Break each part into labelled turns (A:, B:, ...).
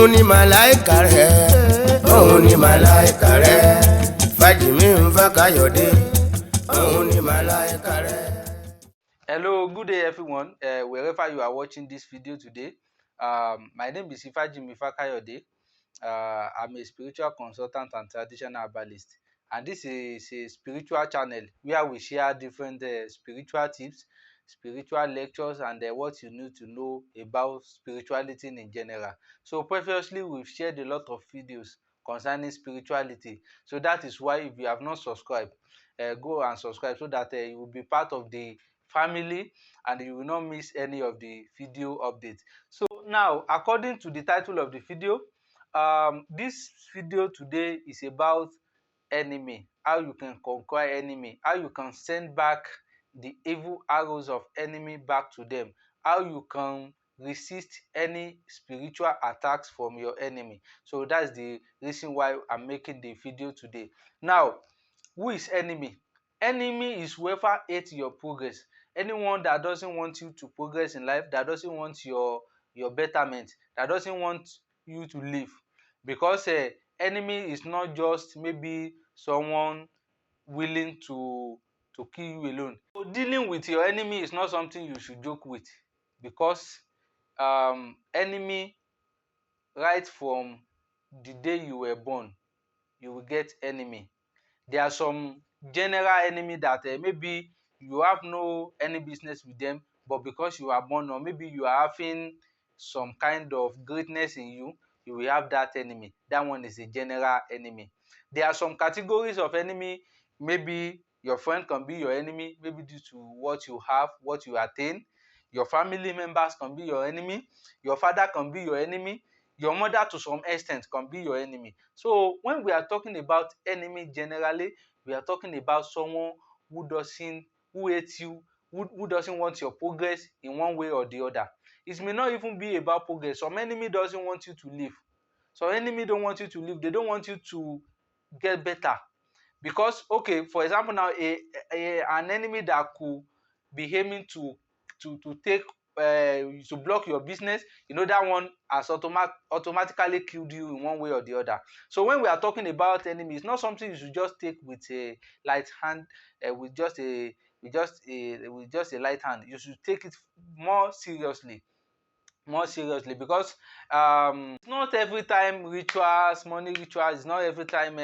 A: òun ni màláìkà rẹ̀, òun ni màláìkà rẹ̀. Fájìmí ń fẹ́ Káyọ̀dé, òun ni màláìkà rẹ̀.
B: Hello, good day everyone, wherever you are watching this video today. My name is Ifajimi Fakayode. I'm a spiritual consultant and traditional herbalist, and this is a spiritual channel where we share different spiritual tips, spiritual lectures, and what you need to know about spirituality in general. So previously we've shared a lot of videos concerning spirituality, so that is why if you have not subscribed, go and subscribe so that you will be part of the family and you will not miss any of the video updates. So now, according to the title of the video, this video today is about enemy, how you can conquer enemy, how you can send back the evil arrows of enemy back to them, how you can resist any spiritual attacks from your enemy. So that's the reason why I'm making the video today. Now, who is enemy? Enemy is whoever hates your progress. Anyone that doesn't want you to progress in life, that doesn't want your betterment, that doesn't want you to live. Because enemy is not just maybe someone willing to kill you alone. So dealing with your enemy is not something you should joke with, because enemy, right from the day you were born, you will get enemy. There are some general enemy that maybe you have no any business with them, but because you are born, or maybe you are having some kind of greatness in you, you will have that enemy. That one is a general enemy. There are some categories of enemy. Maybe your friend can be your enemy, maybe due to what you have, what you attain. Your family members can be your enemy. Your father can be your enemy. Your mother to some extent can be your enemy. So when we are talking about enemy generally, we are talking about someone who hates you, who doesn't want your progress in one way or the other. It may not even be about progress. Some enemy doesn't want you to live. Some enemy don't want you to live. They don't want you to get better. Because, okay, for example now, an enemy that could be aiming to take to block your business, that one has automatically killed you in one way or the other. So when we are talking about enemy, it's not something you should just take with a light hand, with just a light hand. You should take it more seriously, because it's not every time rituals, money rituals, it's not every time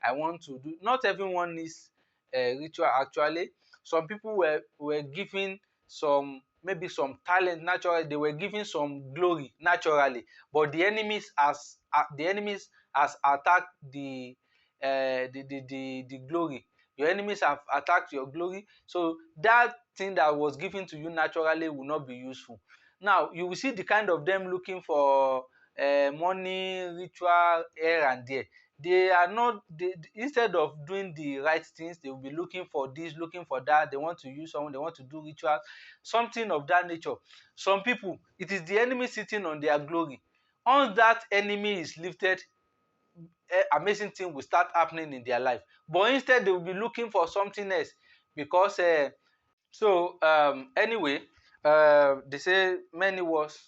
B: I want to do. Not everyone needs ritual actually. Some people were given maybe some talent naturally. They were given some glory naturally, but the enemies has attacked the glory. Your enemies have attacked your glory, so that thing that was given to you naturally will not be useful. Now you will see the kind of them looking for money ritual here and there. They are not instead of doing the right things, they will be looking for this, looking for that. They want to use someone, they want to do rituals, something of that nature. Some people, it is the enemy sitting on their glory. Once that enemy is lifted, amazing thing will start happening in their life. But instead they will be looking for something else, because anyway, they say many words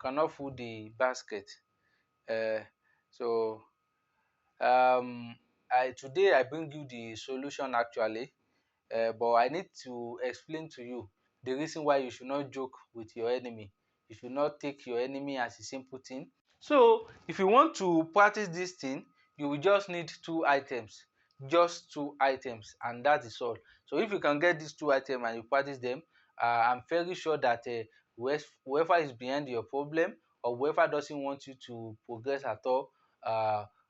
B: cannot fill the basket. So today I bring you the solution actually, but I need to explain to you the reason why you should not joke with your enemy. You should not take your enemy as a simple thing. So if you want to practice this thing, you will just need two items, and that is all. So if you can get these two items and you practice them, I'm very sure that whoever is behind your problem, or whoever doesn't want you to progress at all,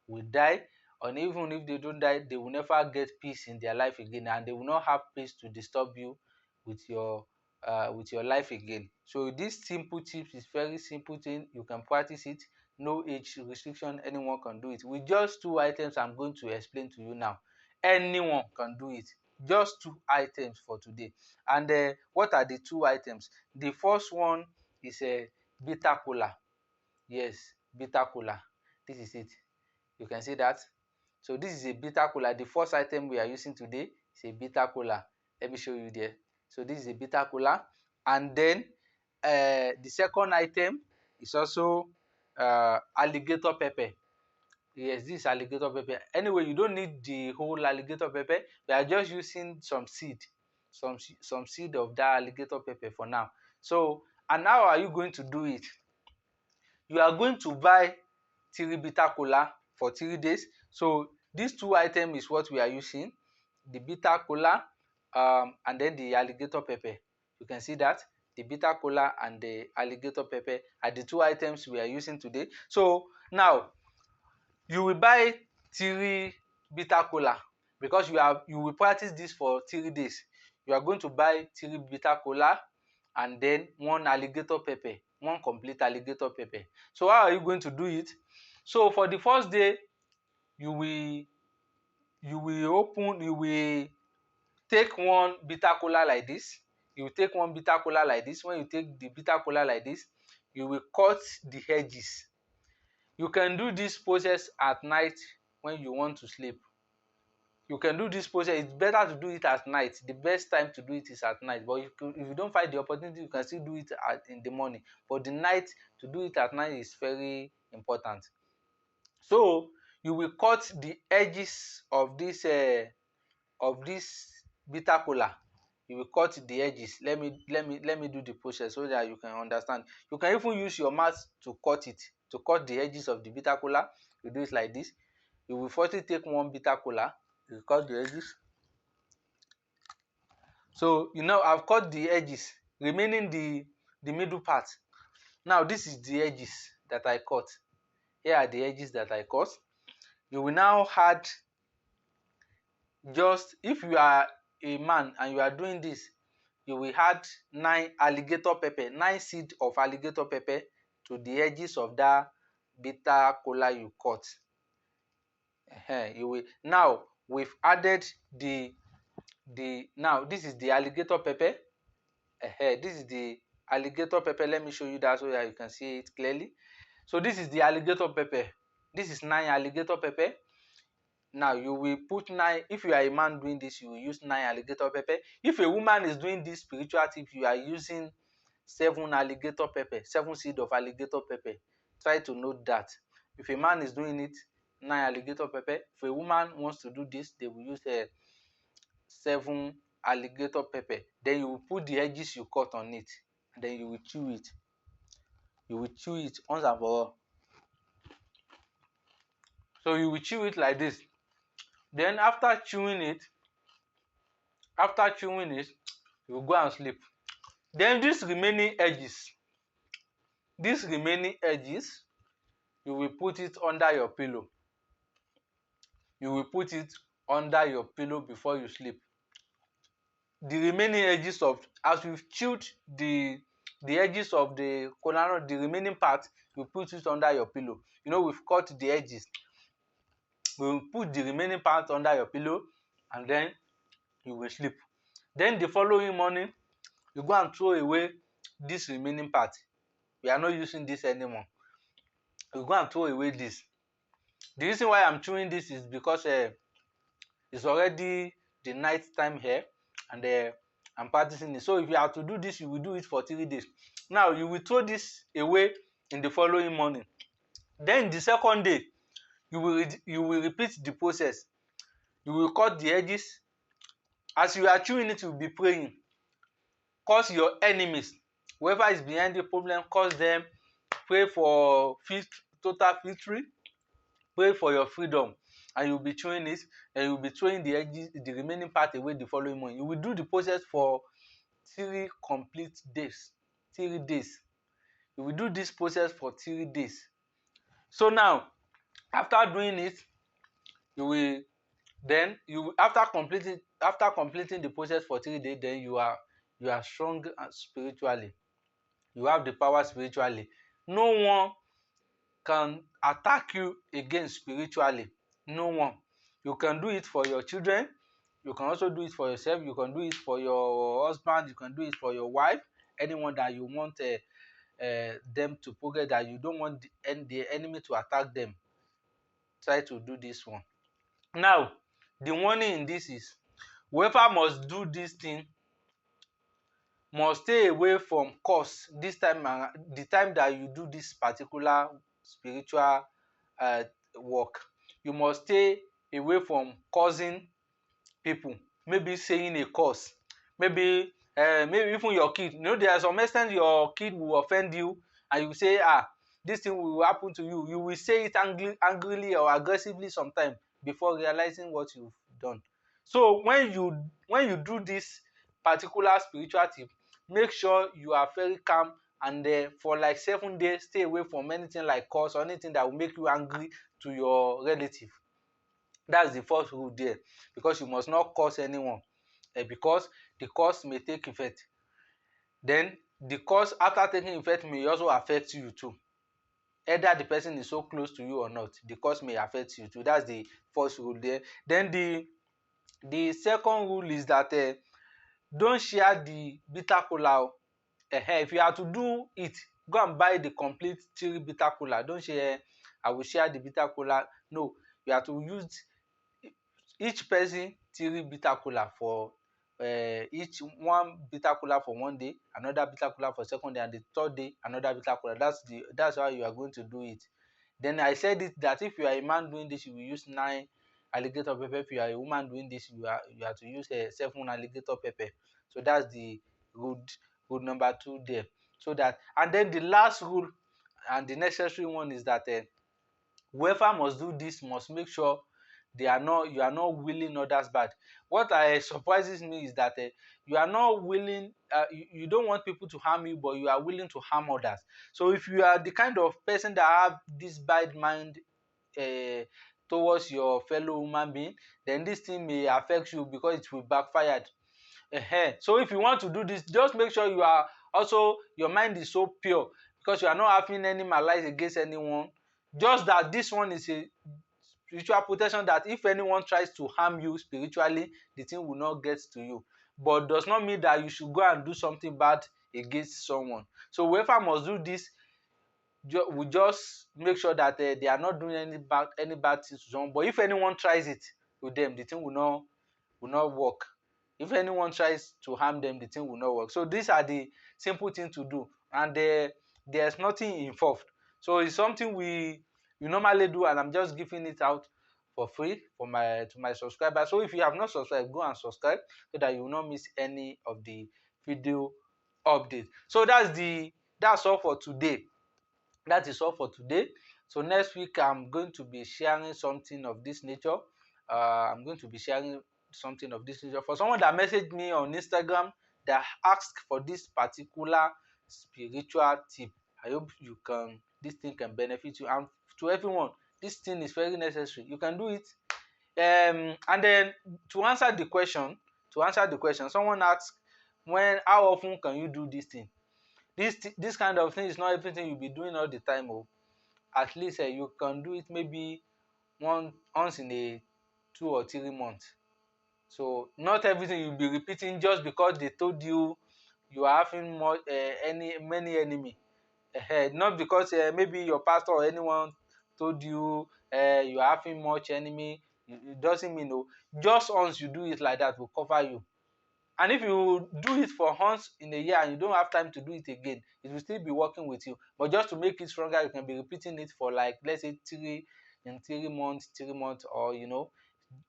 B: will die. And even if they don't die, they will never get peace in their life again, and they will not have peace to disturb you with your life again. So this simple tips is very simple thing. You can practice it. No age restriction. Anyone can do it. With just two items I'm going to explain to you now, anyone can do it. Just two items for today. And what are the two items? The first one is a bitter cola. Yes, bitter cola. This is it. You can see that. So this is a bitter cola. The first item we are using today is a bitter cola. Let me show you there. So this is a bitter cola. And then the second item is also alligator pepper. Yes, this is alligator pepper. Anyway, you don't need the whole alligator pepper. We are just using some seed, some seed of that alligator pepper for now. So, and how are you going to do it? You are going to buy 3 bitter kola for 3 days. So these two items is what we are using: the bitter kola and then the alligator pepper. You can see that the bitter kola and the alligator pepper are the two items we are using today. So now you will buy 3 bitter kola because you will practice this for 3 days. You are going to buy 3 bitter kola and then 1 alligator pepper, 1 complete alligator pepper. So how are you going to do it? So for the first day, you will take 1 bitter kola like this. You will take 1 bitter kola like this. When you take the bitter kola like this, you will cut the edges. You can do this process at night when you want to sleep. You can do this process. It's better to do it at night. The best time to do it is at night. But if you don't find the opportunity, you can still do it in the morning. But the night, to do it at night is very important. So you will cut the edges of this bitter kola. You will cut the edges. Let me do the process so that you can understand. You can even use your mouth to cut it, to cut the edges of the bitter kola. You do it like this. You will firstly take 1 bitter kola, you cut the edges. So I've cut the edges, remaining the middle part. Now this is the edges that I cut. Here are the edges that I cut. You will now add, just if you are a man and you are doing this, you will add 9 alligator pepper, 9 seed of alligator pepper to the edges of that bitter kola you cut. You will now, we've added now this is the alligator pepper. This is the alligator pepper. Let me show you that so that you can see it clearly. So this is the alligator pepper. This is 9 alligator pepper. Now you will put 9. If you are a man doing this, you will use 9 alligator pepper. If a woman is doing this spiritual tip, you are using 7 alligator pepper, 7 seed of alligator pepper. Try to note that. If a man is doing it, 9 alligator pepper. If a woman wants to do this, they will use 7 alligator pepper. Then you will put the edges you cut on it, and then you will chew it. You will chew it once and for all. So you will chew it like this. Then after chewing it, you will go and sleep. Then these remaining edges, you will put it under your pillow. You will put it under your pillow before you sleep. The remaining edges of, as you've chewed the edges of the kola nut, the remaining part, you put it under your pillow. We've cut the edges. We will put the remaining part under your pillow, and then you will sleep. Then the following morning, you go and throw away this remaining part. We are not using this anymore. You go and throw away this. The reason why I'm chewing this is because it's already the night time here, and I'm practicing it. So if you have to do this, you will do it for 3 days. Now you will throw this away in the following morning. Then the second day, you will repeat the process. You will cut the edges. As you are chewing it, you will be praying. Curse your enemies. Whoever is behind the problem, curse them. Pray for total victory. Pray for your freedom. And you will be chewing it, and you will be throwing the edges, the remaining part away the following morning. You will do the process for 3 complete days. 3 days. You will do this process for 3 days. So now, after doing it, after completing the process for 3 days, then you are strong spiritually. You have the power spiritually. No one can attack you again spiritually. No one. You can do it for your children. You can also do it for yourself. You can do it for your husband. You can do it for your wife. Anyone that you want them to progress, that you don't want the enemy to attack them. Try to do this one. Now, the warning in this is, whoever must do this thing must stay away from curse this time, the time that you do this particular spiritual work. You must stay away from causing people, maybe saying a curse, maybe even your kid. You know, there are some extent your kid will offend you and you say, this thing will happen to you. You will say it angrily or aggressively sometime before realizing what you've done. So when you do this particular spiritual tip, make sure you are very calm, and for like 7 days stay away from anything like curse or anything that will make you angry to your relative. That's the first rule there, because you must not curse anyone, because the curse may take effect. Then the curse after taking effect may also affect you too. Either the person is so close to you or not, the curse may affect you too. That's the first rule there. Then the second rule is that don't share the bitter kola o. If you are to do it, go and buy the complete 3 bitter kola. Don't share, I will share the bitter kola. No, you have to use each person 3 bitter kola for each one bitter kola for one day, another bitter kola for second day, and the third day another bitter kola. That's how you are going to do it. Then I said it that if you are a man doing this, you will use 9 alligator pepper. If you are a woman doing this, you have to use 7 alligator pepper. So that's the rule number 2 there. So that, and then the last rule and the necessary one is that whoever must do this must make sure you are not willing others bad. What surprises me is that you are not willing, you don't want people to harm you, but you are willing to harm others. So if you are the kind of person that have this bad mind uh, towards your fellow human being, then this thing may affect you because it will backfire. So if you want to do this, just make sure you are also, your mind is so pure, because you are not having any malice against anyone. Just that this one is a spiritual protection, that if anyone tries to harm you spiritually, the thing will not get to you. But does not mean that you should go and do something bad against someone. So whoever must do this will just make sure that they are not doing any bad things to someone. But if anyone tries it with them, the thing will not work. If anyone tries to harm them, the thing will not work. So these are the simple things to do, and there's nothing involved. So it's something we normally do, and I'm just giving it out for free for my subscribers. So if you have not subscribed, go and subscribe so that you will not miss any of the video updates. So that's all for today. That is all for today. So next week I'm going to be sharing something of this nature. I'm going to be sharing something of this nature for someone that messaged me on Instagram that asked for this particular spiritual tip. I hope this thing can benefit you, and to everyone, this thing is very necessary. You can do it. And then to answer the question, someone asked, how often can you do this thing? This kind of thing is not everything you'll be doing all the time. At least you can do it maybe once in a 2 or 3 months. So not everything you'll be repeating just because they told you you are having many enemy. Not because maybe your pastor or anyone told you you are having much enemy. It doesn't mean just once you do it like that will cover you. And if you do it for once in a year and you don't have time to do it again, it will still be working with you. But just to make it stronger, you can be repeating it for like, let's say 3 months, or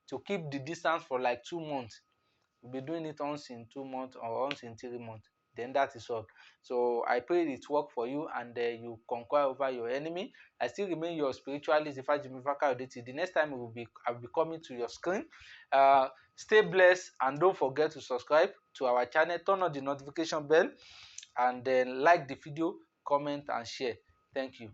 B: to keep the distance for like 2 months. You'll be doing it once in 2 months or once in 3 months. Then that is all. So I pray it work for you, and you conquer over your enemy. I still remain your spiritualist, Ifajimi Fakayode. The next time I'll be coming to your screen. Stay blessed, and don't forget to subscribe to our channel, turn on the notification bell, and then like the video, comment and share. Thank you.